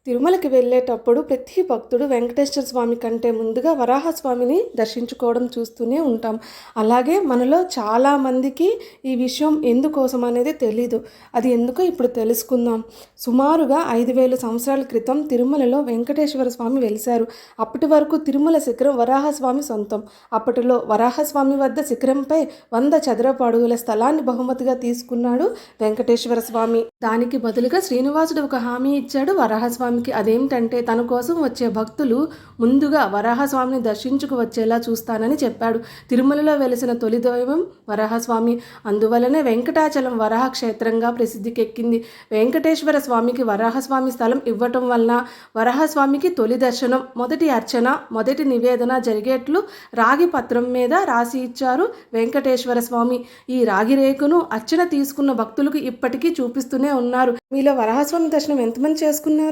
తిరుమలకి వెళ్ళేటప్పుడు ప్రతి భక్తుడు వెంకటేశ్వర స్వామి కంటే ముందుగా వరాహస్వామిని దర్శించుకోవడం చూస్తూనే ఉంటాం. అలాగే మనలో చాలామందికి ఈ విషయం ఎందుకోసం అనేది తెలీదు. అది ఎందుకో ఇప్పుడు తెలుసుకుందాం. సుమారుగా 5,000 సంవత్సరాల క్రితం తిరుమలలో వెంకటేశ్వర స్వామి వెలిశారు. అప్పటి వరకు తిరుమల శిఖరం వరాహస్వామి సొంతం. అప్పటిలో వరాహస్వామి వద్ద శిఖరంపై 100 చదరపు అడుగుల స్థలాన్ని బహుమతిగా తీసుకున్నాడు వెంకటేశ్వర స్వామి. దానికి బదులుగా శ్రీనివాసుడు ఒక హామీ ఇచ్చాడు వరాహస్వామి. అదేమిటంటే తన కోసం వచ్చే భక్తులు ముందుగా వరాహస్వామిని దర్శించుకు వచ్చేలా చూస్తానని చెప్పాడు. తిరుమలలో వెలిసిన తొలి దైవం వరాహస్వామి. అందువలనే వెంకటాచలం వరాహ క్షేత్రంగా ప్రసిద్ధికెక్కింది. వెంకటేశ్వర స్వామికి వరాహస్వామి స్థలం ఇవ్వటం వలన వరాహస్వామికి తొలి దర్శనం, మొదటి అర్చన, మొదటి నివేదన జరిగేట్లు రాగి పత్రం మీద రాసి ఇచ్చారు వెంకటేశ్వర స్వామి. ఈ రాగి రేకును అర్చన తీసుకున్న భక్తులకు ఇప్పటికీ చూపిస్తూనే ఉన్నారు. మీలో వరాహస్వామి దర్శనం ఎంతమంది చేసుకున్నారు?